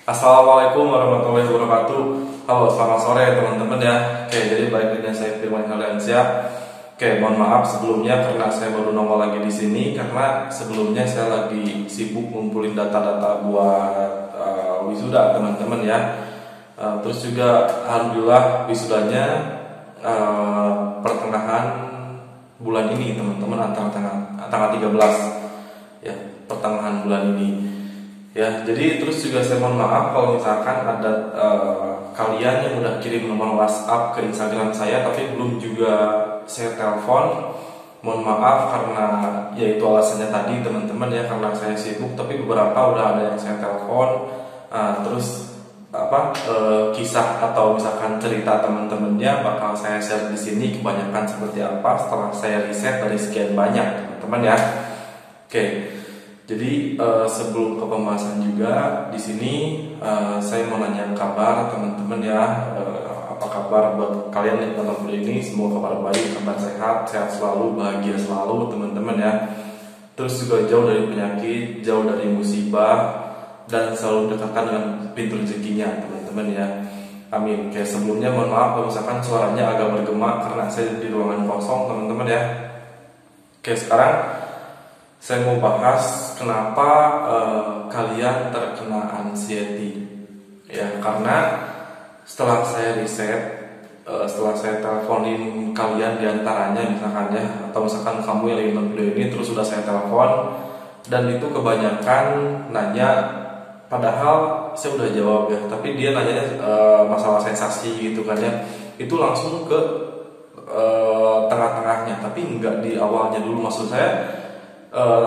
Assalamualaikum warahmatullahi wabarakatuh. Halo, selamat sore teman-teman ya. Oke, jadi balik lagi dengan saya Firman Herdiansyah. Oke, mohon maaf sebelumnya karena saya baru nongol lagi di sini karena sebelumnya saya lagi sibuk ngumpulin data-data buat wisuda teman-teman ya. Terus juga alhamdulillah wisudanya pertengahan bulan ini teman-teman, antara tanggal 13 ya, pertengahan bulan ini. Ya, jadi terus juga saya mohon maaf kalau misalkan ada kalian yang udah kirim nomor WhatsApp ke Instagram saya tapi belum juga saya telepon. Mohon maaf karena ya itu alasannya tadi teman-teman ya, karena saya sibuk, tapi beberapa udah ada yang saya telepon. Terus kisah atau misalkan cerita teman-temannya bakal saya share di sini, kebanyakan seperti apa setelah saya riset dari sekian banyak teman-teman ya. Oke. Jadi sebelum ke pembahasan juga di sini saya mau nanya kabar teman-teman ya. Apa kabar buat kalian yang nonton video ini? Semoga kabar baik, kabar sehat selalu, bahagia selalu teman-teman ya. Terus juga jauh dari penyakit, jauh dari musibah, dan selalu dekatkan dengan pintu rezekinya teman-teman ya. Amin. Oke, sebelumnya mohon maaf kalau misalkan suaranya agak bergema karena saya di ruangan kosong teman-teman ya. Oke, sekarang saya mau bahas kenapa kalian terkena anxiety ya, karena setelah saya riset, setelah saya teleponin kalian diantaranya misalkan ya, atau misalkan kamu yang lagi nonton video ini terus sudah saya telepon dan itu kebanyakan nanya, padahal saya udah jawab ya, tapi dia nanya masalah sensasi gitu kan ya, itu langsung ke tengah-tengahnya, tapi enggak di awalnya dulu. Maksud saya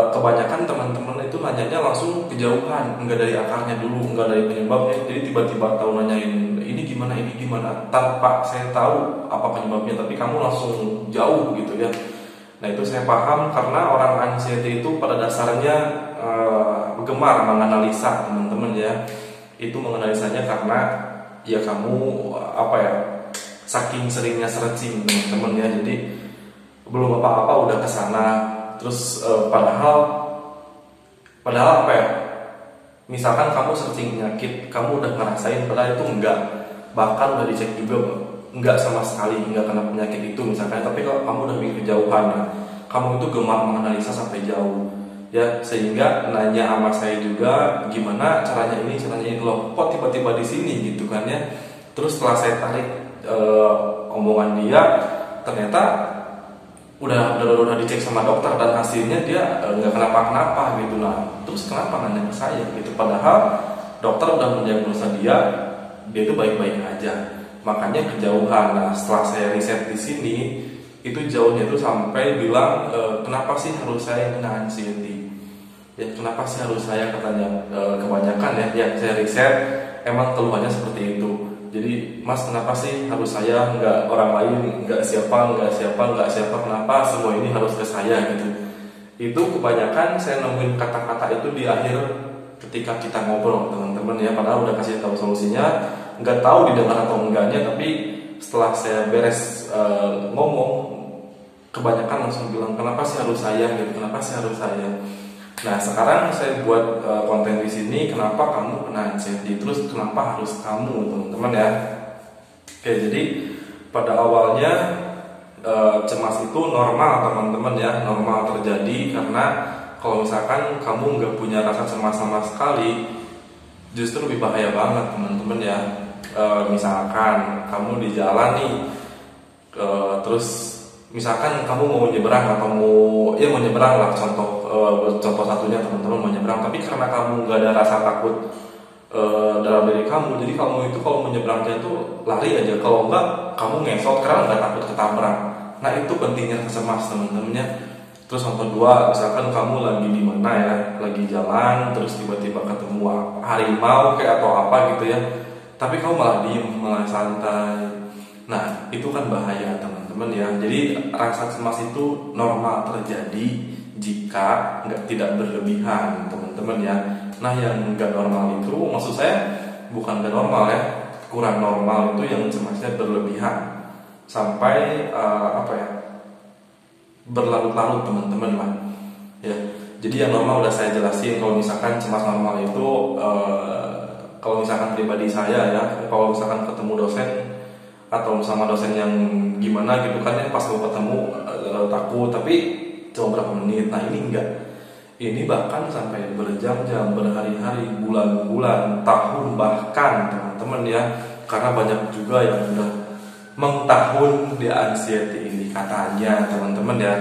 kebanyakan teman-teman itu nanyanya langsung kejauhan, enggak dari akarnya dulu, enggak dari penyebabnya. Jadi tiba-tiba tahu nanyain ini gimana tanpa saya tahu apa penyebabnya, tapi kamu langsung jauh gitu ya. Nah itu saya paham karena orang anxiety itu pada dasarnya gemar menganalisa teman-teman ya. Itu menganalisanya karena ya kamu saking seringnya searching teman-teman ya, jadi belum apa-apa udah kesana. Terus padahal apa ya, misalkan kamu searching penyakit, kamu udah ngerasain, padahal itu enggak, bahkan udah dicek juga enggak sama sekali, enggak kena penyakit itu misalkan, tapi kalau kamu udah mikir kejauhan, nah, kamu itu gemar menganalisa sampai jauh ya, sehingga nanya sama saya juga gimana caranya ini loh, kok tiba-tiba di sini gitu kan ya. Terus setelah saya tarik omongan dia, ternyata udah dicek sama dokter dan hasilnya dia nggak kenapa-kenapa gitu lah. Terus kenapa nanya ke saya gitu, padahal dokter udah mendiagnosa dia itu baik-baik aja, makanya kejauhan. Nah setelah saya riset di sini, itu jauhnya itu sampai bilang kenapa sih harus saya kena anxiety ya, kenapa sih harus saya, katanya kebanyakan ya saya riset emang keluhannya seperti itu. Jadi mas kenapa sih harus saya, nggak orang lain, nggak siapa, kenapa semua ini harus ke saya gitu. Itu kebanyakan saya nemuin kata-kata itu di akhir ketika kita ngobrol teman-teman ya, padahal udah kasih tahu solusinya, nggak tahu didengar atau enggaknya, tapi setelah saya beres ngomong, kebanyakan langsung bilang kenapa sih harus saya gitu, kenapa sih harus saya. Nah sekarang saya buat konten di sini, kenapa kamu kena anxiety, terus kenapa harus kamu teman-teman ya. Oke, jadi pada awalnya cemas itu normal teman-teman ya, normal terjadi karena kalau misalkan kamu nggak punya rasa cemas sama sekali, justru lebih bahaya banget teman-teman ya. Misalkan kamu di jalan nih, terus misalkan kamu mau nyebrang atau mau nyebrang lah, contoh satunya teman-teman mau nyebrang, tapi karena kamu nggak ada rasa takut dalam diri kamu, jadi kamu itu kalau menyeberangnya itu lari aja, kalau enggak kamu ngesot karena nggak takut ketabrak. Nah itu pentingnya cemas teman-temannya. Terus contoh dua, misalkan kamu lagi di mana ya, lagi jalan, terus tiba-tiba ketemu harimau kayak atau apa gitu ya, tapi kamu malah diem, malah santai. Nah itu kan bahaya teman-teman ya. Jadi rasa cemas itu normal terjadi jika tidak berlebihan teman-teman ya. Nah yang nggak normal itu, maksud saya bukan nggak normal ya, kurang normal itu yang cemasnya berlebihan sampai berlarut-larut teman-teman lah ya. Jadi yang normal udah saya jelasin, kalau misalkan cemas normal itu kalau misalkan pribadi saya ya, kalau misalkan ketemu dosen atau sama dosen yang gimana gitu kan ya, pas mau ketemu takut, tapi cuma berapa menit. Nah ini enggak, ini bahkan sampai berjam-jam, berhari-hari, bulan-bulan, tahun bahkan teman-teman ya, karena banyak juga yang udah mengtahun di anxiety ini katanya teman-teman ya.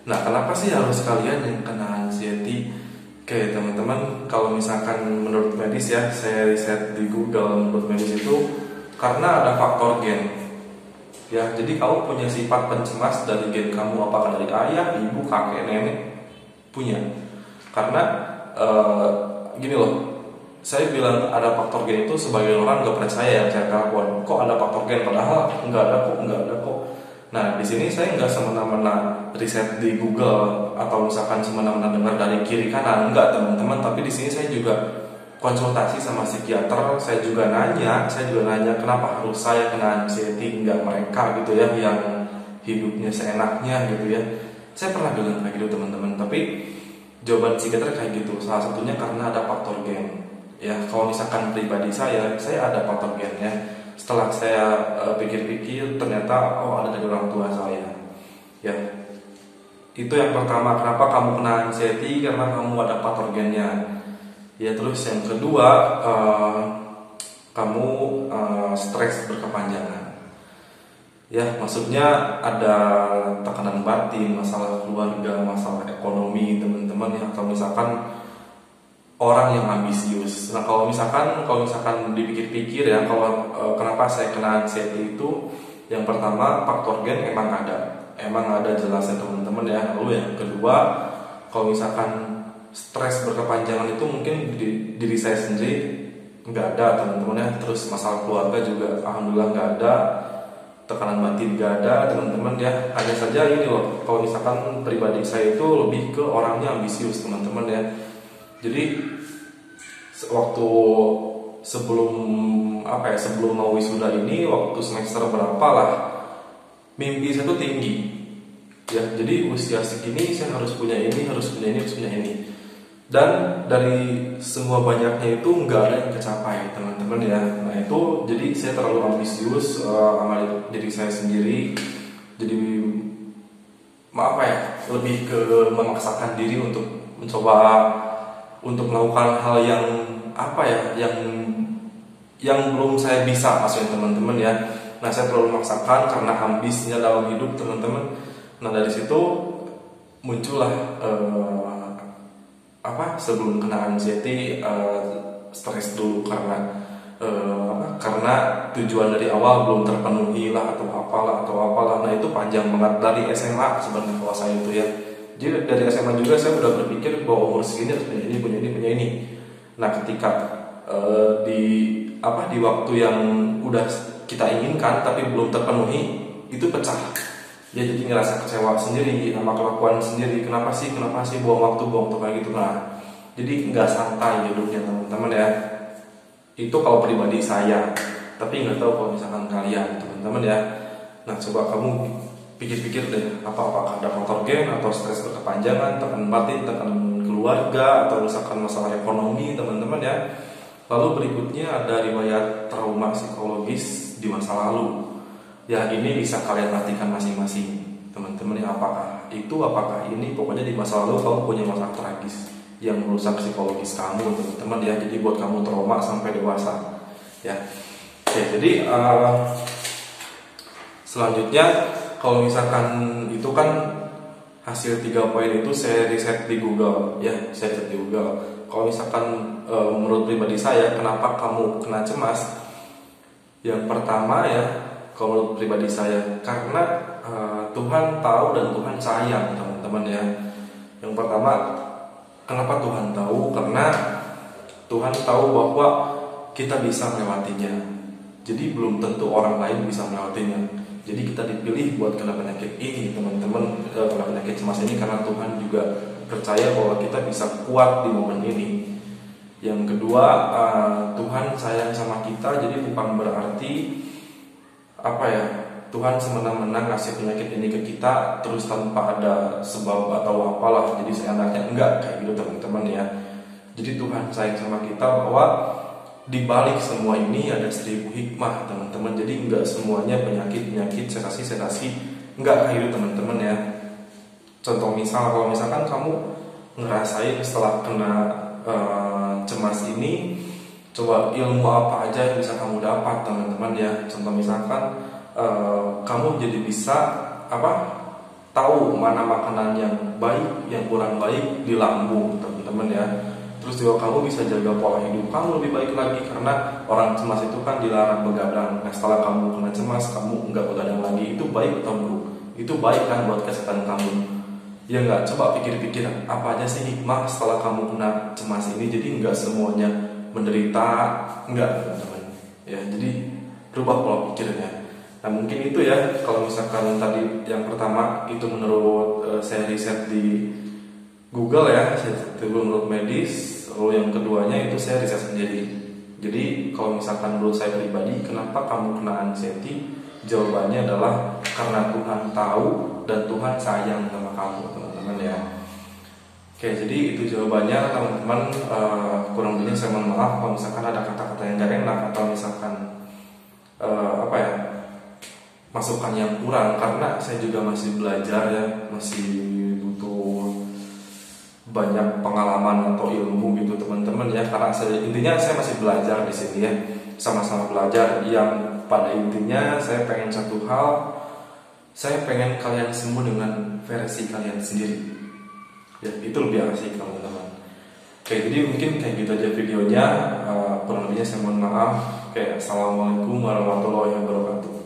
Nah kenapa sih harus kalian yang kena anxiety? Oke teman-teman, kalau misalkan menurut medis ya, saya riset di Google, menurut medis itu karena ada faktor gen ya. Jadi kamu punya sifat pencemas dari gen kamu, apakah dari ayah, ibu, kakek, nenek, punya. Karena gini loh, saya bilang ada faktor gen itu sebagai orang gak percaya yang saya kelakuan. Kok ada faktor gen, padahal nggak ada kok. Nah di sini saya nggak semena-mena riset di Google atau misalkan semena-mena dengar dari kiri kanan, enggak teman-teman. Tapi di sini saya juga konsultasi sama psikiater, saya juga nanya kenapa harus saya kena anxiety, enggak mereka gitu ya, yang hidupnya seenaknya gitu ya. Saya pernah bilang kayak gitu teman-teman, tapi jawaban psikiater kayak gitu, salah satunya karena ada faktor gen. Ya kalau misalkan pribadi saya ada faktor gen ya. Setelah saya pikir-pikir ternyata ada dari orang tua saya. Ya itu yang pertama, kenapa kamu kena anxiety, karena kamu ada faktor gennya. Ya terus yang kedua, kamu stres berkepanjangan. Ya maksudnya ada tekanan batin, masalah keluarga, masalah ekonomi teman-teman ya, atau misalkan orang yang ambisius. Nah kalau misalkan dipikir-pikir ya, kalau kenapa saya kena anxiety itu, yang pertama faktor gen emang ada jelasnya teman-teman ya. Lalu yang kedua, kalau misalkan stres berkepanjangan itu mungkin di diri saya sendiri nggak ada teman-teman ya. Terus masalah keluarga juga alhamdulillah nggak ada, tekanan batin nggak ada teman-teman ya. Hanya saja ini loh, kalau misalkan pribadi saya itu lebih ke orangnya ambisius teman-teman ya. Jadi waktu sebelum mau wisuda ini, waktu semester berapa lah, mimpi saya tuh tinggi ya. Jadi usia segini saya harus punya ini. Dan dari semua banyaknya itu nggak ada yang kecapai teman-teman ya. Nah itu jadi saya terlalu ambisius sama diri saya sendiri. Jadi lebih ke memaksakan diri untuk mencoba untuk melakukan hal yang belum saya bisa maksudnya teman-teman ya. Nah saya terlalu memaksakan karena ambisnya dalam hidup teman-teman. Nah dari situ muncullah sebelum kena anxiety, stres dulu karena tujuan dari awal belum terpenuhi lah atau apalah. Nah itu panjang banget dari SMA sebenarnya kalau saya itu ya. Jadi dari SMA juga saya udah berpikir bahwa umur segini harus punya ini. Nah ketika di waktu yang udah kita inginkan tapi belum terpenuhi, itu pecah. Dia jadi ngerasa kecewa sendiri sama kelakuan sendiri. Kenapa sih buang waktu kayak gitu. Nah jadi nggak santai hidupnya teman-teman ya. Itu kalau pribadi saya, tapi nggak tahu kalau misalkan kalian teman-teman ya. Nah coba kamu pikir-pikir deh, apakah ada faktor gen atau stres berkepanjangan, tekanan batin, tekanan keluarga, atau misalkan masalah ekonomi teman-teman ya. Lalu berikutnya ada riwayat trauma psikologis di masa lalu. Ya ini bisa kalian perhatikan masing-masing teman-teman ya, apakah ini pokoknya di masa lalu kamu punya masalah tragis yang merusak psikologis kamu teman-teman ya. Jadi buat kamu trauma sampai dewasa ya. Oke, jadi selanjutnya kalau misalkan itu kan hasil 3 poin itu saya riset di Google ya, Kalau misalkan menurut pribadi saya, kenapa kamu kena cemas? Yang pertama ya, kalau menurut pribadi saya, karena Tuhan tahu dan Tuhan sayang teman-teman ya. Yang pertama, kenapa Tuhan tahu? Karena Tuhan tahu bahwa kita bisa melewatinya. Jadi belum tentu orang lain bisa melewatinya. Jadi kita dipilih buat kena penyakit ini teman-teman, kena penyakit cemas ini karena Tuhan juga percaya bahwa kita bisa kuat di momen ini. Yang kedua, Tuhan sayang sama kita, jadi bukan berarti Tuhan semena-mena ngasih penyakit ini ke kita terus tanpa ada sebab atau apalah, jadi seenaknya, enggak kayak gitu teman-teman ya. Jadi Tuhan sayang sama kita bahwa di balik semua ini ada 1000 hikmah teman-teman. Jadi nggak semuanya penyakit sedasi nggak kayak gitu teman-teman ya. Contoh misal, kalau misalkan kamu ngerasain setelah kena cemas ini, coba ilmu apa aja yang bisa kamu dapat teman-teman ya. Contoh misalkan kamu jadi bisa tahu mana makanan yang baik, yang kurang baik di lambung teman-teman ya. Terus juga kamu bisa jaga pola hidup kamu lebih baik lagi, karena orang cemas itu kan dilarang begadang. Nah setelah kamu kena cemas, kamu nggak begadang lagi, itu baik atau buruk? Itu baik kan buat kesehatan kamu. Ya nggak, coba pikir-pikir apa aja sih hikmah setelah kamu kena cemas ini. Jadi nggak semuanya menderita, nggak teman-teman ya. Jadi berubah pola pikirnya. Nah mungkin itu ya, kalau misalkan tadi yang pertama itu menurut saya riset di Google ya, itu menurut medis. Lalu yang keduanya itu saya riset sendiri. Jadi kalau misalkan menurut saya pribadi, kenapa kamu kena anxiety? Jawabannya adalah karena Tuhan tahu dan Tuhan sayang sama kamu teman-teman ya. Oke, jadi itu jawabannya teman-teman. Kurang lebihnya saya mohon maaf kalau misalkan ada kata-kata yang gak enak, atau misalkan masukan yang kurang, karena saya juga masih belajar ya, masih butuh banyak pengalaman atau ilmu gitu teman-teman ya. Karena intinya saya masih belajar di sini ya, sama-sama belajar. Yang pada intinya saya pengen satu hal, saya pengen kalian semua dengan versi kalian sendiri ya, itu lebih asik teman-teman. Oke, jadi mungkin kayak gitu aja videonya. Kurang lebihnya saya mohon maaf. Oke, assalamualaikum warahmatullahi wabarakatuh.